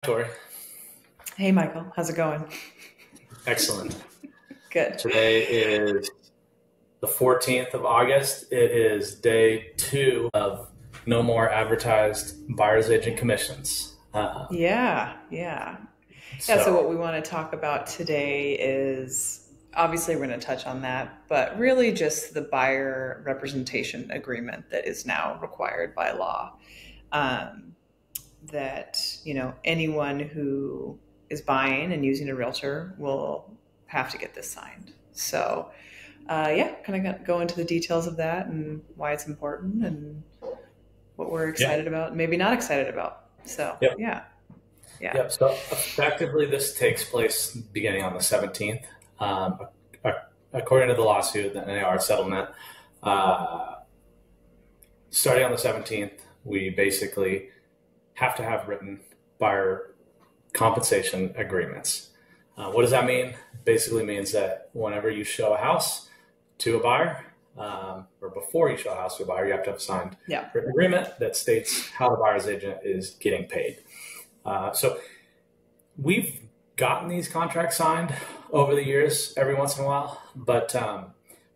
Tori. Hey, Michael, how's it going? Excellent. Good. Today is the 14th of August. It is day 2 of no more advertised buyer's agent commissions. Yeah. So what So, we want to talk about today is obviously we're going to touch on that, but really just the buyer representation agreement that is now required by law. Um, that, anyone who is buying and using a realtor will have to get this signed. So, yeah, kind of go into the details of that and why it's important and what we're yeah. excited about, and maybe not excited about. So, Yep. yeah. Yeah. Yep. So, effectively, this takes place beginning on the 17th. According to the lawsuit, the NAR settlement, uh, starting on the 17th, we basically have to have written buyer compensation agreements. What does that mean? Basically means that whenever you show a house to a buyer, or before you show a house to a buyer, you have to have a signed Yeah. written agreement that states how the buyer's agent is getting paid. So we've gotten these contracts signed over the years every once in a while, but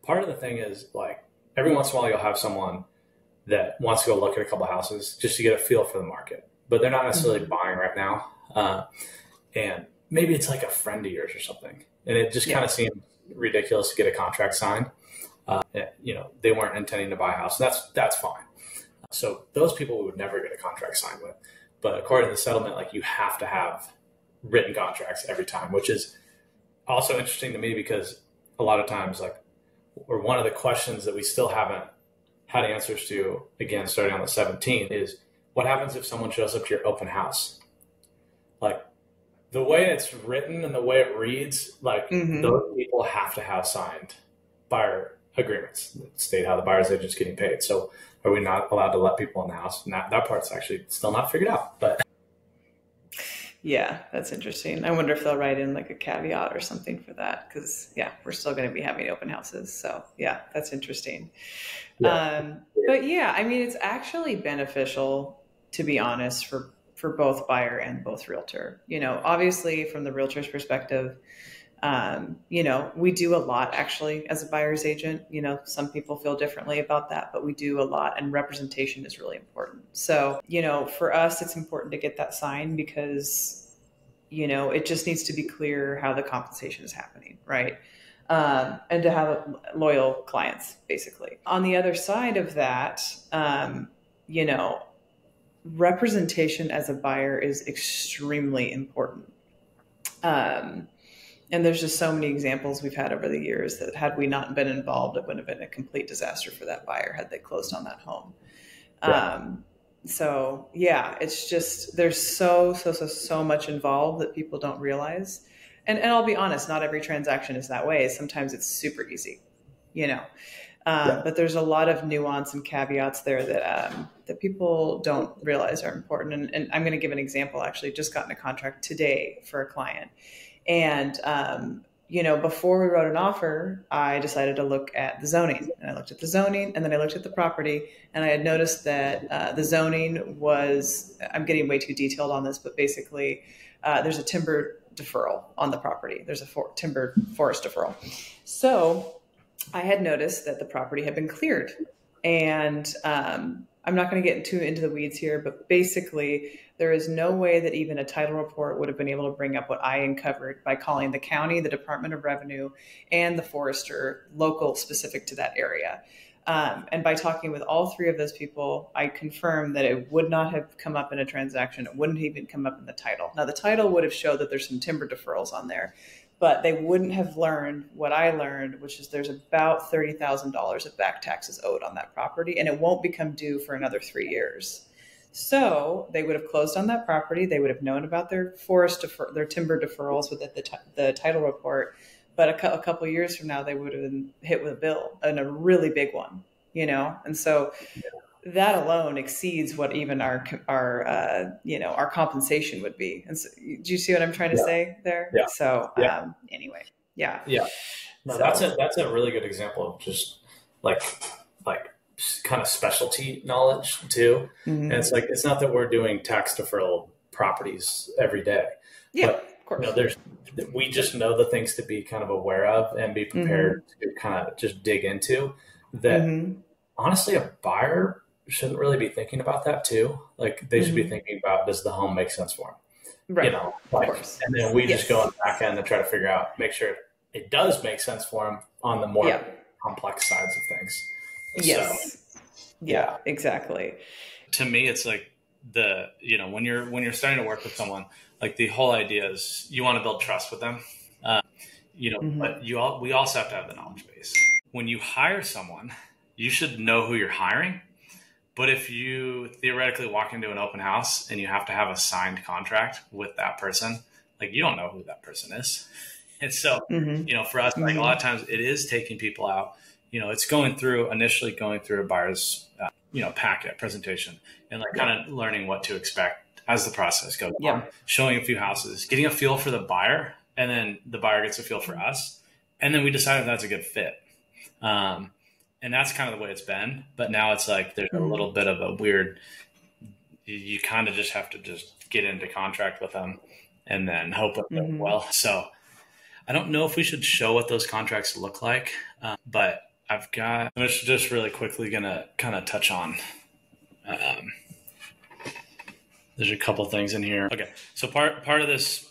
part of the thing is like every once in a while you'll have someone that wants to go look at a couple houses just to get a feel for the market, but they're not necessarily Mhm. buying right now. And maybe it's like a friend of yours or something, and it just kind Yeah. of seems ridiculous to get a contract signed. They weren't intending to buy a house. That's fine. So those people we would never get a contract signed with. But according to the settlement, like you have to have written contracts every time, which is also interesting to me because a lot of times, like, or one of the questions that we still haven't had answers to, again, starting on the 17th, is what happens if someone shows up to your open house? Like, the way it's written and the way it reads, like Hmm. those people have to have signed buyer agreements that state how the buyer's agent is getting paid. So are we not allowed to let people in the house? And that part's actually still not figured out. But Yeah, that's interesting. I wonder if they'll write in like a caveat or something for that because, yeah, we're still going to be having open houses. So, yeah, that's interesting. yeah, But yeah, I mean, it's actually beneficial, to be honest, for both buyer and both realtor. Obviously, from the realtor's perspective, we do a lot actually as a buyer's agent. Some people feel differently about that, but we do a lot, and representation is really important. So, for us, it's important to get that signed because, it just needs to be clear how the compensation is happening, right? And to have loyal clients, basically. On the other side of that, you know, representation as a buyer is extremely important. Um, and there's just so many examples we've had over the years that had we not been involved, it would have been a complete disaster for that buyer had they closed on that home. yeah, Um, so yeah, it's just there's so much involved that people don't realize. And I'll be honest, not every transaction is that way. Sometimes it's super easy, you know. yeah, But there's a lot of nuance and caveats there that people don't realize are important. And I'm going to give an example. Actually, just gotten a contract today for a client, and before we wrote an offer, I decided to look at the zoning, and I looked at the zoning, and then I looked at the property, and I had noticed that the zoning was. I'm getting way too detailed on this, but basically, there's a timber deferral on the property. There's a timber forest deferral. So I had noticed that the property had been cleared. And I'm not going to get into the weeds here, but basically, there is no way that even a title report would have been able to bring up what I uncovered by calling the county, the Department of Revenue, and the forester local specific to that area. And by talking with all three of those people, I confirmed that it would not have come up in a transaction. It wouldn't even come up in the title. Now, the title would have showed that there's some timber deferrals on there, but they wouldn't have learned what I learned, which is there's about $30,000 of back taxes owed on that property, and it won't become due for another 3 years. So they would have closed on that property. They would have known about their timber deferrals with the title report. But a couple of years from now, they would have been hit with a bill, and a really big one. And so that alone exceeds what even our compensation would be. And so, do you see what I'm trying to yeah, say there? yeah, So yeah, anyway, yeah. yeah. No, that's So a really good example of just like like kind of specialty knowledge too. And mhm. it's like it's not that we're doing tax deferral properties every day. Yeah, But, of course. we just know the things to be kind of aware of and be prepared to kind of just dig into that. Honestly, a buyer shouldn't really be thinking about that too. Like they should be thinking about, does the home make sense for them? Right. Of course. And then we just go on the back end and try to figure out, make sure it does make sense for them on the more complex sides of things. Yes. So, yeah, exactly. To me, it's like when you're starting to work with someone, like the whole idea is you want to build trust with them, but we also have to have the knowledge base. When you hire someone, you should know who you're hiring. But if you theoretically walk into an open house and you have to have a signed contract with that person, like you don't know who that person is. And so, for us, like a lot of times it is taking people out, it's initially going through a buyer's, packet presentation and like kind of learning what to expect as the process goes on, showing a few houses, getting a feel for the buyer, and then the buyer gets a feel for us. And then we decide if that's a good fit. And that's kind of the way it's been. But now it's like there's a little bit of a weird, you kind of just have to just get into contract with them and then hope it goes well. So I don't know if we should show what those contracts look like, but I'm just really quickly going to kind of touch on, there's a couple things in here. Okay. So part of this,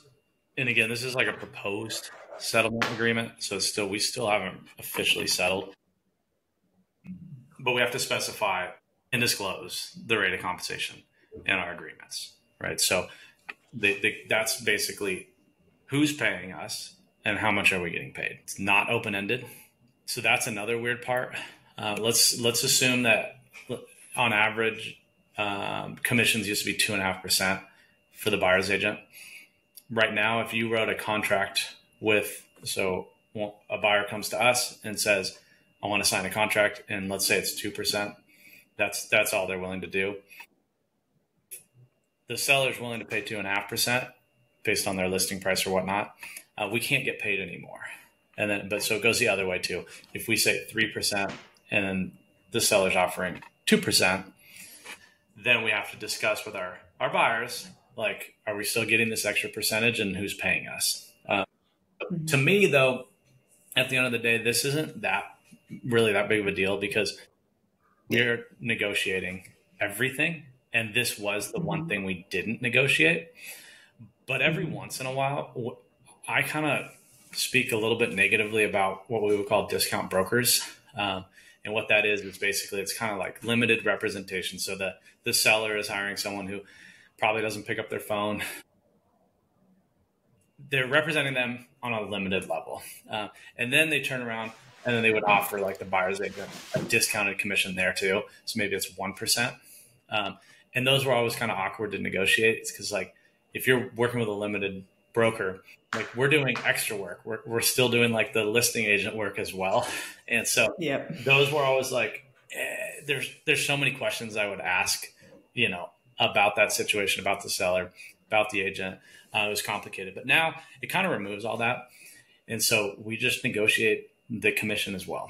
and again, this is like a proposed settlement agreement. So we still haven't officially settled. But we have to specify and disclose the rate of compensation in our agreements, right? So that's basically who's paying us and how much are we getting paid. It's not open-ended. So that's another weird part. Let's assume that on average, commissions used to be 2.5% for the buyer's agent. Right now, if you wrote a contract a buyer comes to us and says, I want to sign a contract, and let's say it's 2%. That's all they're willing to do. The seller's willing to pay 2.5% based on their listing price or whatnot. We can't get paid anymore. So it goes the other way too. If we say 3% and then the seller's offering 2%, then we have to discuss with our buyers, like, are we still getting this extra percentage and who's paying us? To me, though, at the end of the day, this isn't really that big of a deal because we're negotiating everything. And this was the one thing we didn't negotiate. But every once in a while, I kind of speak a little bit negatively about what we would call discount brokers. And what that is basically, it's kind of like limited representation. So the seller is hiring someone who probably doesn't pick up their phone. They're representing them on a limited level. And then they turn around and then they would offer like the buyer's agent a discounted commission there too. So maybe it's 1%. And those were always kind of awkward to negotiate. It's because like if you're working with a limited broker, like we're doing extra work. We're still doing like the listing agent work as well. And so those were always like, there's so many questions I would ask, about that situation, about the seller, about the agent. It was complicated, but now it kind of removes all that. And so we just negotiate the commission as well.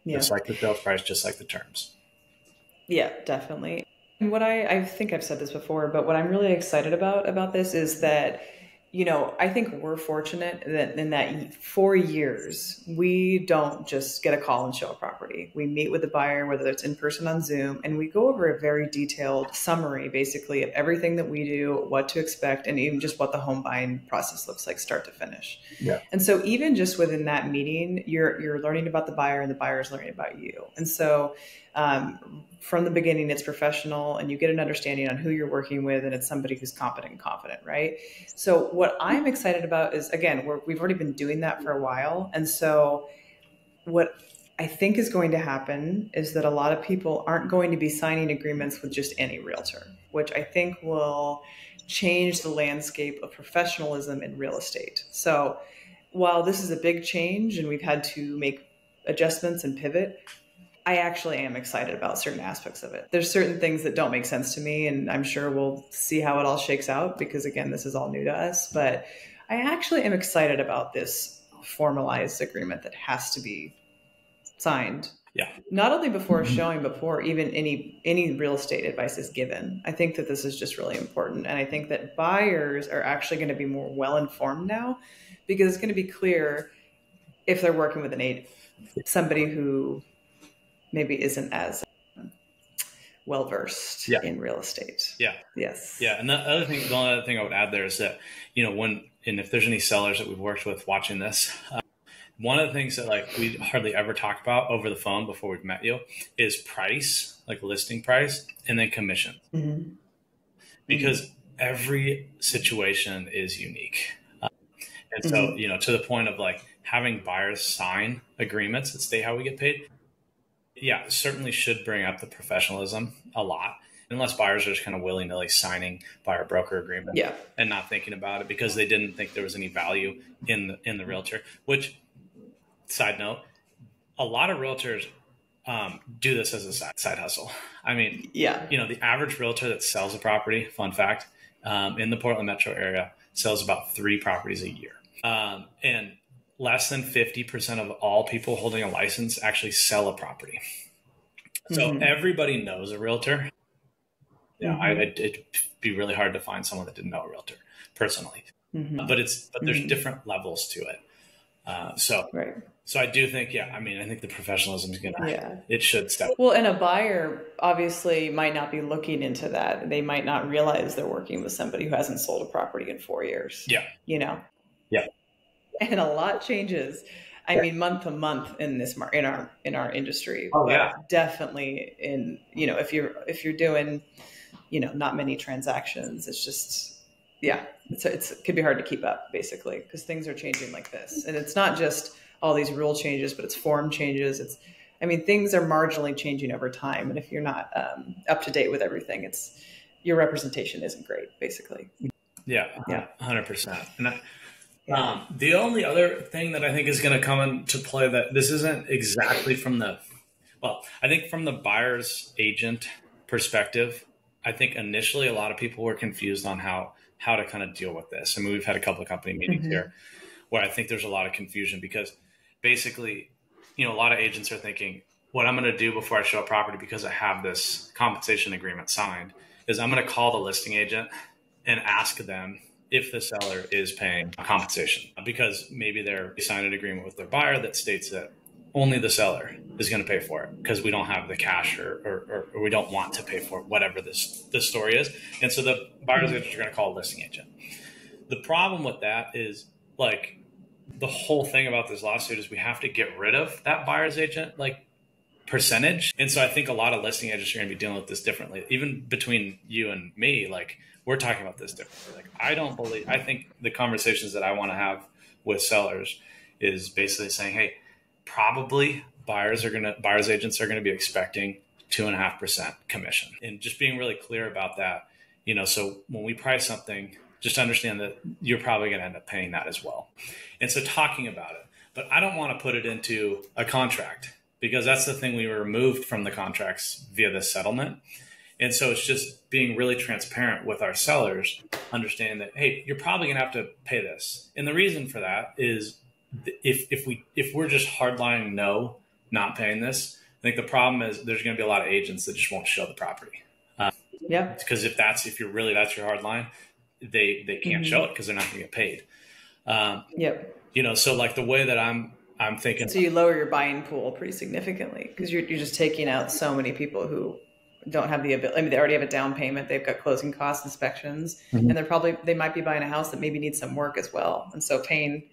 Just like the sales price, just like the terms. Yeah, definitely. And what I think I've said this before, but what I'm really excited about this is that, I think we're fortunate that in that 4 years, we don't just get a call and show a property. We meet with the buyer, whether it's in person on Zoom, and we go over a very detailed summary, basically, of everything that we do, what to expect, and even just what the home buying process looks like start to finish. Yeah. And so even just within that meeting, you're learning about the buyer and the buyer is learning about you. And so from the beginning, it's professional and you get an understanding on who you're working with, and it's somebody who's competent and confident, right? So what I'm excited about is, again, we've already been doing that for a while. And so what I think is going to happen is that a lot of people aren't going to be signing agreements with just any realtor, which I think will change the landscape of professionalism in real estate. So while this is a big change and we've had to make adjustments and pivot, I actually am excited about certain aspects of it. There's certain things that don't make sense to me, and I'm sure we'll see how it all shakes out because, again, this is all new to us. But I actually am excited about this formalized agreement that has to be signed. Not only before showing, before even any real estate advice is given. I think that this is just really important. And I think that buyers are actually going to be more well-informed now, because it's going to be clear if they're working with somebody who maybe isn't as well-versed in real estate. Yeah. Yes. Yeah. And the only other thing I would add there is that, and if there's any sellers that we've worked with watching this, one of the things that like we hardly ever talk about over the phone before we've met you is price, like listing price, and then commission. Mm-hmm. Because every situation is unique. And so, to the point of like having buyers sign agreements that state how we get paid. Yeah, certainly should bring up the professionalism a lot, unless buyers are just kind of willy-nilly signing buyer broker agreement and not thinking about it because they didn't think there was any value in the realtor, which, side note, a lot of realtors do this as a side hustle. I mean, the average realtor that sells a property, fun fact, in the Portland metro area sells about 3 properties a year. And less than 50% of all people holding a license actually sell a property. So everybody knows a realtor. Yeah, it'd be really hard to find someone that didn't know a realtor personally. But there's different levels to it. So I do think, I think the professionalism is it should step. Well, and a buyer obviously might not be looking into that. They might not realize they're working with somebody who hasn't sold a property in 4 years. Yeah. Yeah. And a lot changes. I mean, month to month in this in our industry. Oh yeah. Definitely if you're doing, not many transactions, it's just, it could be hard to keep up basically because things are changing like this. And it's not just all these rule changes, but it's form changes. Things are marginally changing over time. And if you're not up to date with everything, your representation isn't great basically. Yeah. 100%. And the only other thing that I think is going to come into play that this isn't exactly from I think from the buyer's agent perspective, I think initially a lot of people were confused on how to kind of deal with this. I mean, we've had a couple of company meetings here where I think there's a lot of confusion because basically, a lot of agents are thinking, what I'm going to do before I show a property because I have this compensation agreement signed is I'm going to call the listing agent and ask them if the seller is paying compensation because maybe they signed an agreement with their buyer that states that only the seller is going to pay for it because we don't have the cash or we don't want to pay for it, whatever this story is. And so the buyer's agent are going to call a listing agent. The problem with that is like the whole thing about this lawsuit is we have to get rid of that buyer's agent like percentage. And so I think a lot of listing agents are going to be dealing with this differently. Even between you and me, like we're talking about this differently. Like I think the conversations that I want to have with sellers is basically saying, hey, probably buyer's agents are going to be expecting 2.5% commission, and just being really clear about that. So when we price something, just understand that you're probably going to end up paying that as well. And so talking about it, but I don't want to put it into a contract because that's the thing we removed from the contracts via this settlement. And so it's just being really transparent with our sellers, understanding that, hey, you're probably going to have to pay this. And the reason for that is if we're just hardlining no, not paying this, I think the problem is there's going to be a lot of agents that just won't show the property. Because if you're really, that's your hard line, they can't show it because they're not going to get paid. So like the way that I'm thinking. So you lower your buying pool pretty significantly because you're just taking out so many people who don't have the ability. I mean, they already have a down payment. They've got closing costs, inspections, and they might be buying a house that maybe needs some work as well. And so paying,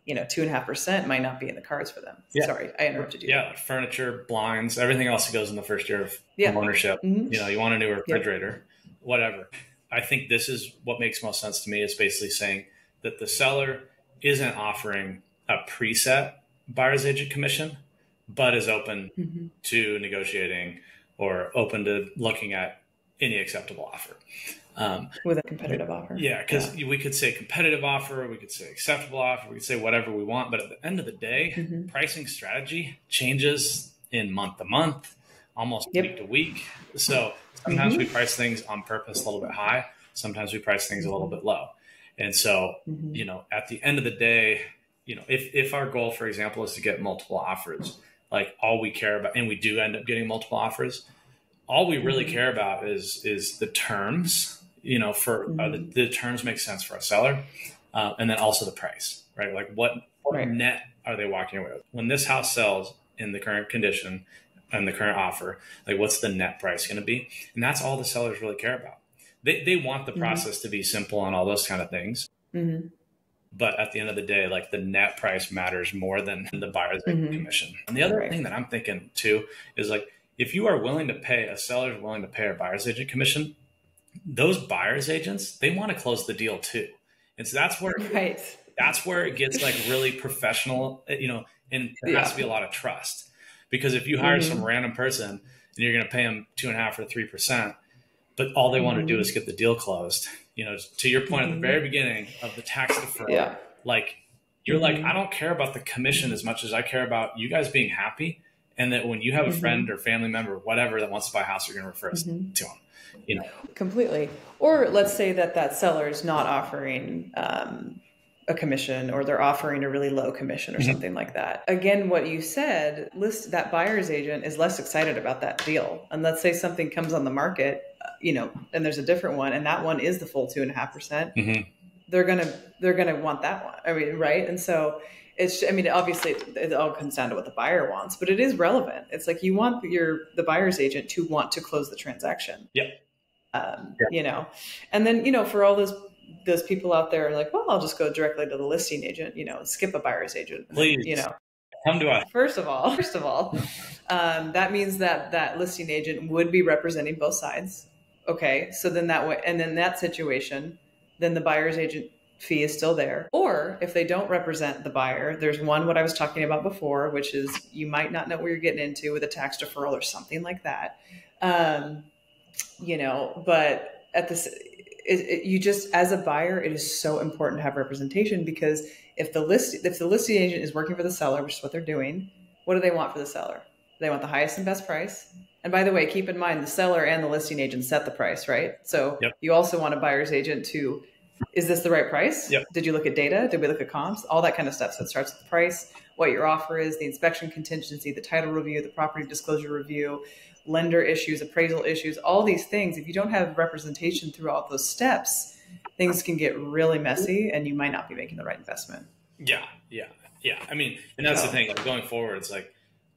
2.5% might not be in the cards for them. Yeah. Sorry, I interrupted you. Yeah. Furniture, blinds, everything else that goes in the first year of ownership. You want a new refrigerator, whatever. I think this is what makes most sense to me is basically saying that the seller isn't offering a preset buyer's agent commission, but is open to negotiating or open to looking at any acceptable offer. With a competitive offer. Yeah, because we could say competitive offer, we could say acceptable offer, we could say whatever we want. But at the end of the day, pricing strategy changes in month to month, almost week to week. So sometimes we price things on purpose a little bit high. Sometimes we price things a little bit low. And so, at the end of the day, if our goal, for example, is to get multiple offers, like all we care about, and we do end up getting multiple offers, all we really Mhm. care about is the terms, you know, for Mhm. the terms make sense for a seller. And then also the price, right? Like what Right. net are they walking away with? When this house sells in the current condition and the current offer, like what's the net price going to be? And that's all the sellers really care about. They want the Mhm. process to be simple and all those kind of things. Mhm. But at the end of the day, like the net price matters more than the buyer's Mhm. commission. And the other Right. thing that I'm thinking too is like, if you are willing to pay, a seller's willing to pay a buyer's agent commission, those buyer's agents, they want to close the deal too. And so Right. that's where it gets like really professional, you know, and there has to be a lot of trust. Because if you hire some Mhm. random person and you're going to pay them 2.5 or 3%, but all they want to do is get the deal closed, you know, to your point at the very beginning of the tax deferral, Yeah. like you're like, Mhm. I don't care about the commission as much as I care about you guys being happy. And that when you have a friend or family member, or whatever, that wants to buy a house, you're going to refer us to them, you know? Completely. Or let's say that seller is not offering a commission, or they're offering a really low commission or something like that. Again, what you said, that buyer's agent is less excited about that deal. And let's say something comes on the market, you know, and there's a different one, and that one is the full 2.5%. They're gonna want that one. I mean, right? And so I mean, obviously it all comes down to what the buyer wants, but it is relevant. It's like you want the buyer's agent to want to close the transaction. Yep. You know, and then, you know, for all those people out there like, well, I'll just go directly to the listing agent, you know, skip a buyer's agent. Please, you know, come to us. First of all, that means that listing agent would be representing both sides. Okay. So then that way, and then that situation, then the buyer's agent fee is still there. Or if they don't represent the buyer, there's what I was talking about before, which is you might not know what you're getting into with a tax deferral or something like that. You know, but at this, you just, as a buyer, it is so important to have representation, because if the listing agent is working for the seller, which is what they're doing, what do they want for the seller? They want the highest and best price. And by the way, keep in mind the seller and the listing agent set the price, right? So you also want a buyer's agent to, is this the right price? Yep. Did you look at data? Did we look at comps? All that kind of stuff. So it starts with the price, what your offer is, the inspection contingency, the title review, the property disclosure review, lender issues, appraisal issues, all these things. If you don't have representation through all those steps, things can get really messy and you might not be making the right investment. Yeah. I mean, and that's the thing, like going forward, it's like,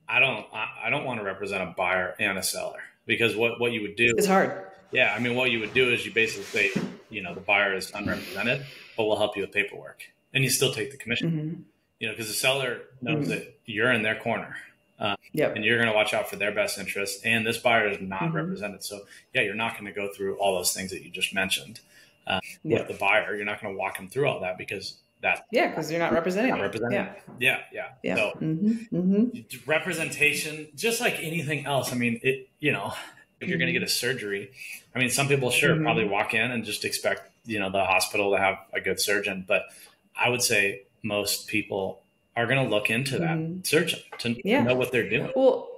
I don't want to represent a buyer and a seller, because what you would do, it's hard. Yeah. I mean, what you would do is you basically say, you know, the buyer is unrepresented, but we'll help you with paperwork, and you still take the commission, you know, because the seller knows that you're in their corner. And you're going to watch out for their best interest, and this buyer is not represented. So yeah, you're not going to go through all those things that you just mentioned. With the buyer, you're not going to walk them through all that, because because you're not representing. Yeah. So representation, just like anything else. I mean, you know, if you're going to get a surgery, I mean, some people probably walk in and just expect, you know, the hospital to have a good surgeon, but I would say most people are going to look into that surgeon to know what they're doing. Well,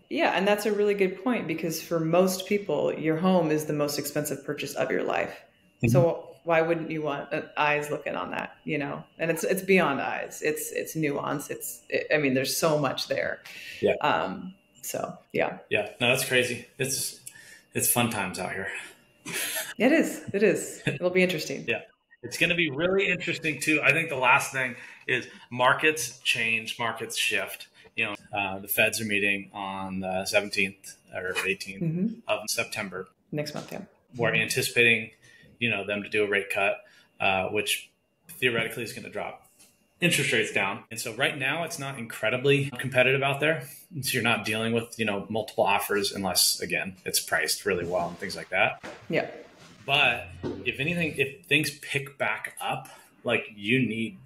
yeah. And that's a really good point, because for most people, your home is the most expensive purchase of your life. So why wouldn't you want eyes looking on that, you know? And it's beyond eyes. It's nuance. I mean, there's so much there. Yeah. So yeah. Yeah. No, that's crazy. It's fun times out here. It is. It'll be interesting. Yeah. It's going to be really interesting too. I think the last thing is markets change, markets shift. You know, the Feds are meeting on the 17th or 18th of September. Next month, yeah. We're anticipating, you know, them to do a rate cut, which theoretically is going to drop interest rates down. And so right now it's not incredibly competitive out there. So you're not dealing with, you know, multiple offers unless, again, it's priced really well and things like that. Yeah. But if anything, if things pick back up, like you need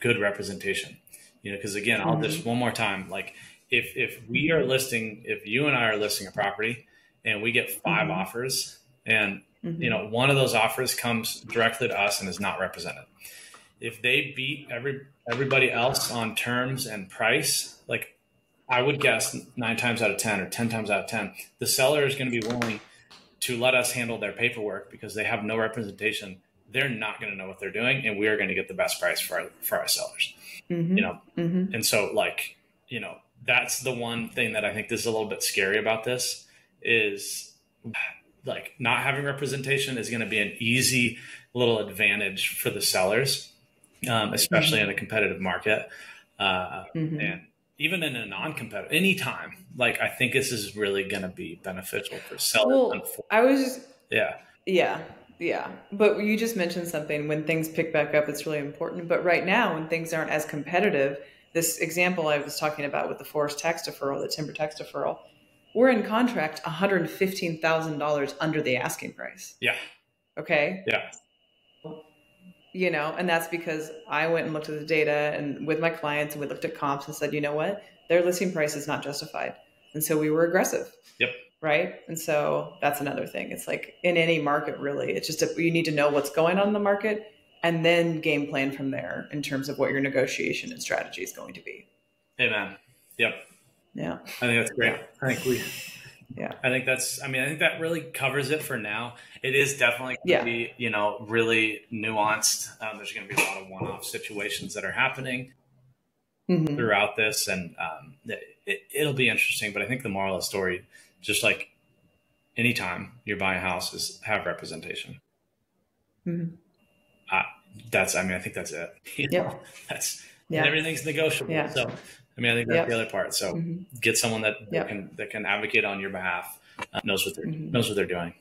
good representation, you know, because again, I'll just one more time, like if we are listing, if you and I are listing a property and we get 5 offers and, you know, one of those offers comes directly to us and is not represented. If they beat everybody else on terms and price, like I would guess 9 times out of 10 or 10 times out of 10, the seller is going to be willing to let us handle their paperwork because they have no representation. They're not going to know what they're doing, and we are going to get the best price for our sellers. You know, and so like, you know, that's the one thing that I think is a little bit scary about this is like not having representation is going to be an easy little advantage for the sellers, especially in a competitive market. And even in a non-competitive, anytime, like I think this is really going to be beneficial for sellers. Well, yeah. But you just mentioned something. When things pick back up, it's really important. But right now, when things aren't as competitive, this example I was talking about with the forest tax deferral, the timber tax deferral, we're in contract $115,000 under the asking price. Yeah. Okay. Yeah. You know, and that's because I went and looked at the data and with my clients and we looked at comps and said, you know what, their listing price is not justified. And so we were aggressive. Yep. Right. And so that's another thing. It's like in any market, really, it's just you need to know what's going on in the market and then game plan from there in terms of what your negotiation and strategy is going to be. Amen. Yep. Yeah. I think that's great. Yeah. I think that really covers it for now. It is definitely going to be, really nuanced. There's going to be a lot of one-off situations that are happening throughout this. And it'll be interesting. But I think the moral of the story, just like anytime you're buying a house, is have representation. I think that's it. Everything's negotiable. Yeah. So, I think that's the other part. So get someone that can advocate on your behalf, knows what they're doing.